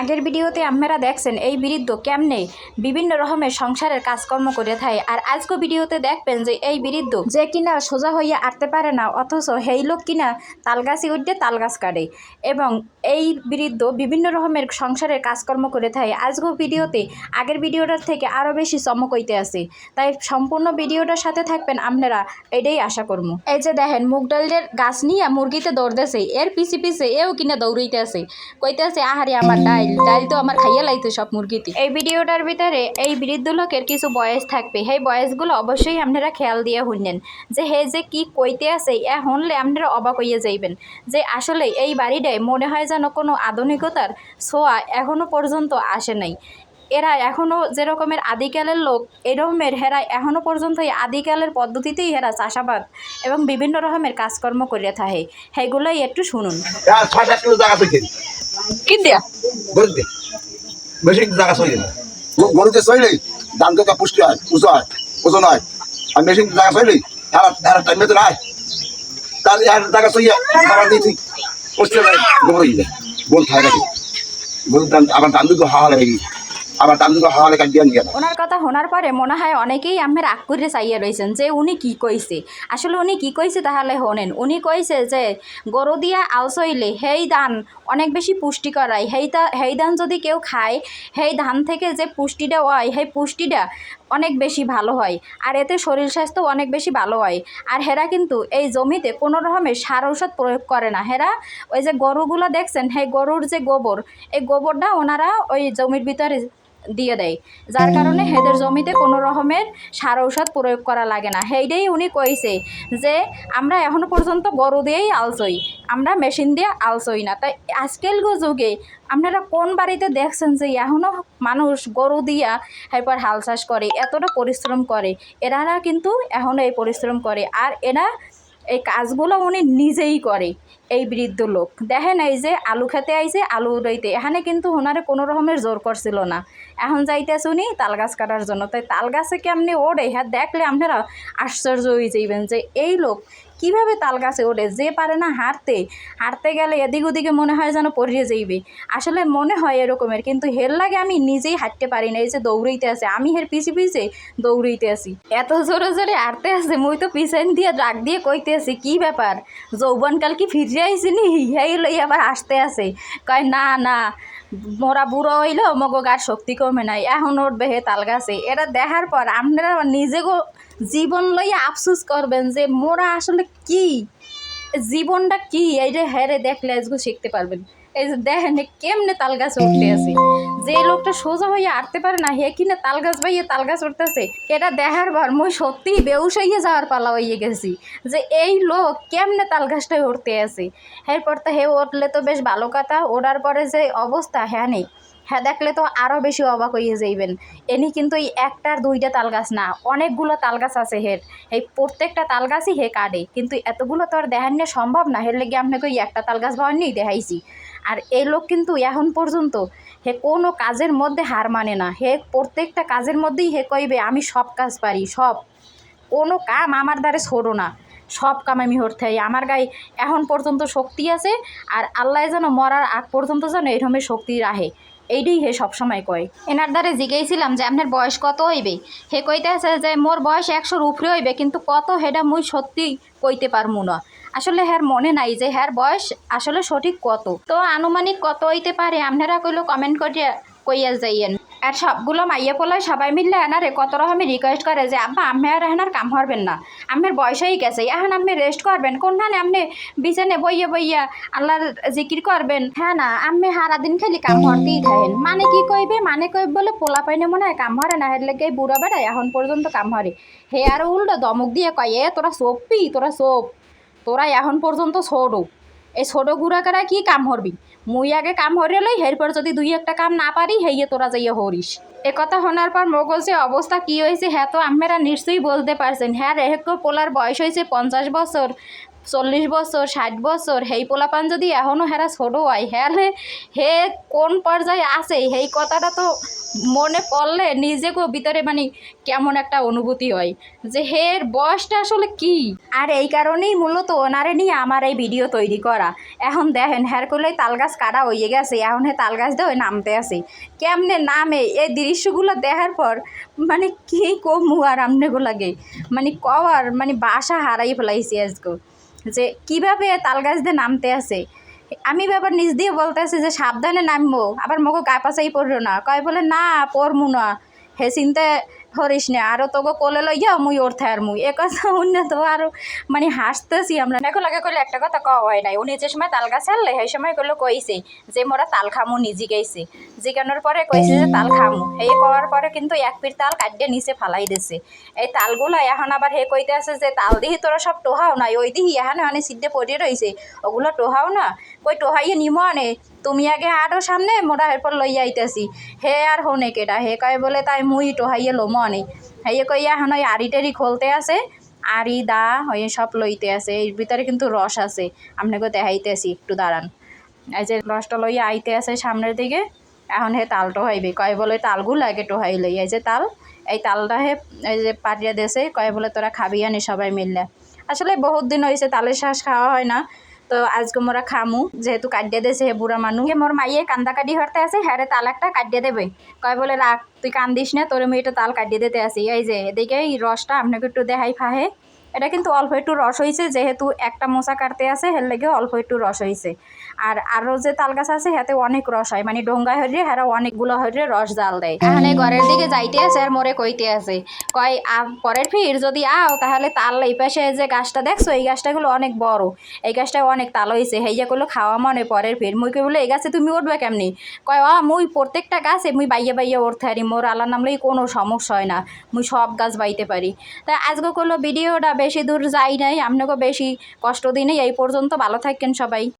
আগের ভিডিওতে আপনারা দেখছেন এই বৃদ্ধ কেমনে বিভিন্ন রকমের সংসারের কাজকর্ম করে থাকে। আর আজকে ভিডিওতে দেখবেন যে এই বৃদ্ধ যে কিনা সোজা হইয়া আটতে পারে না, অথচ সেই লোক কিনা তালগাছি উঠে তালগাছ কাটে এবং এই বৃদ্ধ বিভিন্ন রকমের সংসারের কাজকর্ম করে থাকে। আজকে ভিডিওতে আগের ভিডিওটার থেকে আরও বেশি চমক হইতে আছে, তাই সম্পূর্ণ ভিডিওটার সাথে থাকবেন আপনারা, এটাই আশা করবো। এই যে দেখেন মুগ ডালের গাছ নিয়ে মুরগিতে দৌড়তেছে, এর পিছে পিছে এও কিনা দৌড়াইতে আছে, কইতে আছে আহারে আমার ডাল তো আমার খাইয়া লাইতে সব মুরগিতে। এই ভিডিওটার ভিতরে এই বৃদ্ধ লোকের কিছু বয়স থাকবে, সেই বয়সগুলো অবশ্যই আপনারা খেয়াল দিয়ে শুনলেন যে হে যে কি কইতে আছে, এ শুনলে আপনারা অবাক হইয়া যাইবেন যে আসলে এই বাড়িটায় মনে হয় যেন কোনো আধুনিকতার ছোঁয়া এখনো পর্যন্ত আসে নাই। এরা এখনও যেরকমের আদিকালের লোক এরকমের হেরা এখনও পর্যন্ত এই আদিকালের পদ্ধতিতেই হেরা চাষাবাদ এবং বিভিন্ন রকমের কাজকর্ম করিয়া থাকে, সেইগুলোই একটু শুনুন। কি দিয়া বেশি জায়গা চলে না, গরুতে চলে ধান তো পুষ্টি হয়, উঁচু হয়, ওজন হয়। আর মেশিন জায়গা চলে তারা টাইমে তো নাই, তার জায়গা চলিয়া খাবার দিয়েছি পুষ্টি হয়, গোবর হয়ে যায়, গোল খায় রাখি গরুর ধান। আবার ধান দুটো হাওয়া লাগে, আবার ধান দুটো হাওয়া লেখা দিয়ে নিয়ে। ওনার কথা শোনার পরে মনে হয় অনেকেই আমের আগ করে চাইয়া রয়েছেন যে উনি কি কইছে। আসলে উনি কি কইছে তাহলে শোনেন। উনি কইছে যে গরু দিয়া আল চইলে সেই ধান অনেক বেশি পুষ্টিকর হয়, সেই ধান যদি কেউ খায় সেই ধান থেকে যে পুষ্টিটা হয় সেই পুষ্টিটা অনেক বেশি ভালো হয়, আর এতে শরীর স্বাস্থ্য অনেক বেশি ভালো হয়। আর হেরা কিন্তু এই জমিতে কোনো রকমের সার ঔষধ প্রয়োগ করে না। হেরা ওই যে গরুগুলো দেখছেন, সেই গরুর যে গোবর, এই গোবরটা ওনারা ওই জমির ভিতরে দিয়ে দেয়, যার কারণে হেদের জমিতে কোনো রকমের সার ঔষধ প্রয়োগ করা লাগে না। সেইটাই উনি কইছে যে আমরা এখনও পর্যন্ত গরু দিয়েই আলসই, আমরা মেশিন দিয়ে আলসই না। তাই আজকাল যুগে আপনারা কোন বাড়িতে দেখছেন যে এখনও মানুষ গরু দিয়া এরপর হাল চাষ করে, এতটা পরিশ্রম করে? এনারা কিন্তু এখনও এই পরিশ্রম করে, আর এরা এই কাজগুলো উনি নিজেই করে। এই বৃদ্ধ লোক দেখেন, এই যে আলু খেতে আইছে, আলু উড়াইতে, এখানে কিন্তু ওনারে কোনো রকমের জোর করছিল না। এখন যাইতেছে উনি তাল গাছ কাটার জন্য। তাই তাল গাছে কেমনি ওড়ে হ্যাঁ দেখলে আপনারা আশ্চর্য হয়ে যাইবেন যে এই লোক কীভাবে তাল গাছে ওঠে। যে পারে না হাঁটতে গেলে এদিক ওদিকে মনে হয় যেন পড়িয়ে যাইবে, আসলে মনে হয় এরকমের, কিন্তু হের লাগে আমি নিজেই হাঁটতে পারি না। এই যে দৌড়াইতে আছে, আমি হের পিছে পিছে দৌড়াইতে আছি, এত জোরে জোরে হাঁটতে আছে, মুই তো পিছন দিয়ে ডাক দিয়ে কইতে আছি কি ব্যাপার, যৌবনকাল কি ফিরে আইসি নি? হেই লই আবার আসতে আছে, কয় না না মোরা বুড়ো হইলো মগো গার শক্তি কমে নাই, এখন উঠবে হে তাল গাছে। এটা দেখার পর আপনারা নিজেগো জীবন লইয়া আফসোস করবেন যে মোরা আসলে কি, জীবনটা কি, এই যে হেরে দেখলে আজকে শিখতে পারবেন। এই যে দেখেন কেমনে তাল গাছে উঠতে আছে, যে লোকটা সোজা হইয়া আটতে পারে না হে কিনা তাল গাছ বাইয়ে তাল গাছ উঠতেছে। এটা দেখার পর মুই সত্যিই বেউস হইয়া যাওয়ার পালা হইয়ে গেছি যে এই লোক কেমনে তাল গাছটাই উঠতে আছে। এরপর তো হে উঠলে তো বেশ ভালো কথা, ওঠার পরে যে অবস্থা হ্যাঁ নেই, হ্যাঁ দেখলে তো আরও বেশি অবাক হইয়ে যাইবেন। এনি কিন্তু এই একটার দুইটা তাল গাছ না, অনেকগুলো তাল গাছ আছে হের, এই প্রত্যেকটা তাল গাছই হে কাটে, কিন্তু এতগুলো তো আর দেখান নিয়ে সম্ভব না। হের লেগে আপনাকে ওই একটা তাল গাছ বাবার নিয়েই দেখাইছি। আর এই লোক কিন্তু এখন পর্যন্ত হে কোনো কাজের মধ্যে হার মানে না, হে প্রত্যেকটা কাজের মধ্যেই হে কইবে আমি সব কাজ পারি, সব কোনো কাম আমার দ্বারে ছোড়ো না, সব কাম আমি করতে হয়, আমার গায়ে এখন পর্যন্ত শক্তি আছে, আর আল্লাহ যেন মরার আগ পর্যন্ত যেন এরকমের শক্তি রাখে, এইটাই হে সবসময় কয়। এনার দ্বারে জিজ্ঞাসিলাম যে আপনার বয়স কত হইবে, হে কইতে আছে যে মোর বয়স 100-র উপরে হইবে, কিন্তু কত হেটা মুই সত্যি কইতে পারমু না। আসলে হ্যার মনে নাই যে হ্যার বয়স আসলে সঠিক কত, তো আনুমানিক কত হইতে পারে আপনারা কইলো কমেন্ট করিয়া কইয়া যাইয়েন। আর সবগুলো মাইয়া পোলায় সবাই মিললে এনারে কত রকমের রিকোয়েস্ট করে যে আব্বা আমি আর এনার কাম হরবেন না, আমার বয়স হয়ে গেছে, এখন আপনি রেস্ট করবেন, কোনখানে আপনি বিছানে বইয়া বইয়া আল্লাহর জিকির করবেন, হ্যাঁ না আপনি সারাদিন খালি কাম হরতেই থাকেন। মানে কি কইবে, মানে কইব বলে পোলা পাইনে মনে হয় কাম হরে না, হের লেগে বুড়া বেড়ায় এখন পর্যন্ত কাম হরে। হে আর উল্টো দমক দিয়ে কয় এ তোরা সোপি, তোরা এখন পর্যন্ত ছোটো, এই ছোটো গুড়াকারা কি কাম হরবি, মুই আগে কাম হরে লই, এরপর যদি দুই একটা কাম না পারি হেয়ে তোরা যাইয়া হরিস। একথা শোনার পর মগজে অবস্থা কি হয়েছে হ্যাঁ তো আপনারা নিশ্চয়ই বলতে পারছেন। হ্যাঁ রেহেক পোলার বয়স হয়েছে 50 বছর, 40 বছর 60 বছর হেই পোলাপান যদি এখনও হেরা ছোটো হয় হেলে হে কোন পর্যায়ে আছে এই কথাটা তো মনে পড়লে নিজেকেও ভিতরে মানে কেমন একটা অনুভূতি হয় যে হের বয়সটা আসলে কি। আর এই কারণেই মূলত ওনারে নিয়ে আমার এই ভিডিও তৈরি করা। এখন দেখেন হ্যার করলে তাল গাছ কাটা হয়ে গেছে, এখন হে তাল গাছ দিয়ে নামতে আছে কেমনে নামে এই দৃশ্যগুলো দেখার পর মানে কি কমু আর আমনেগো লাগে মানে কওয়ার মানে বাসা হারাই ফেলাইছি আজকে যে কীভাবে তাল গাছ দিয়ে নামতে আসে। আমি ব্যাপার নিজ দিয়ে বলতে আসি যে সাবধানে নামবো, আবার মগো গা পাশাই পড়লো না, কয় বলে না পড়মু না হে চিন্তা হরিস না আরও তোকে কোলে লইয়া মুই ওরথে আর মুই এ কথা অন্য তো আরও মানে হাসতেছি আমরা। দেখো লাগে করলে একটা কথা কওয়া হয় নাই, উনি যে সময় তাল গাছ আনলে সেই সময় করলো কইছে যে মোরা তাল খামু নিজে গেছে, জিগানোর পরে কইছে যে তাল খামু, এই কওয়ার পরে কিন্তু এক পিঠ তাল কাটিয়ে নিচে ফালাই দিছে। এই তালগুলো এখন আবার হে কইতে আছে যে তাল দিহি তোরা সব টোহাও নাই, ওই দিহি এখানে মানে সিদ্ধে পড়ে রয়েছে ওগুলো টোহাও না, কই টোহাইয়ে নিমো আনে তুমি আগে আরও সামনে মোরা এরপর লইয়া আইতেছি। হে আর হোনে কেটা হে কয় বলে তাই মুই টোহাইয়ে লোমো আনে, হেয়ে কইয়া এখন ওই আড়ি টাড়ি খোলতে আছে, আড়ি দা হয়ে সব লইতে আছে, এর ভিতরে কিন্তু রস আছে আপনাকে দেখাইতেছি একটু দাঁড়ান। এই যে রসটা লইয়া আইতে আছে সামনের দিকে, এখন হে তাল টোহাইবে, কয় বলে তালগুলো আগে টোহাই লই, এই যে তাল এই তালটা হে এই যে পাটিয়া দেশে কয় বলে তোরা খাবি আনি সবাই মিললে। আসলে বহুত দিন হয়েছে তালের শ্বাস খাওয়া হয় না, তো আজকে মোরা খামু যেহেতু কাটিয়ে দেছে হে বুড়া মানুষ, মোর মাইয়ে কান্দা কাটি হরতে আছে হ্যারে তাল একটা কাটিয়ে দেবে, কয় বলে রাখ তুই কান্দিস না তোর আমি এটা তাল কাটিয়ে দিতে আসি। এই যে এদিকে এই রসটা আপনাকে একটু দেখাই ফাহে, এটা কিন্তু অল্প একটু রস হয়েছে যেহেতু একটা মোচা কাটতে আছে হের লেগে অল্প একটু রস হয়েছে। আর আরও যে তাল গাছ আছে হাতে অনেক রস হয় মানে ডোঙ্গা হরিয়ে হ্যাঁ অনেকগুলো হরিয়ে রস জাল দেয়। এখন এই ঘরের দিকে যাইতে আছে আর মোরে কইতে আছে কয় পরের ফির যদি আও তাহলে তাল এই পাশে যে গাছটা দেখছো এই গাছটাগুলো অনেক বড়, এই গাছটা অনেক তাল হয়েছে হেইয়া করলো খাওয়া মনে পরের ফির মুই কে বলে এই গাছে তুমি উঠবে কেমনি, কয় মুই প্রত্যেকটা গাছে মুই বাইয়ে বাইয়ে উঠতে পারি, মোর আল্লাহ নামলেই কোনো সমস্যা হয় না, মুই সব গাছ বাইতে পারি। তাই আজকে করলো ভিডিওটা বেশি দূর যাই নাই, আপনাকেও বেশি কষ্ট দিই নাই, এই পর্যন্ত ভালো থাকেন সবাই।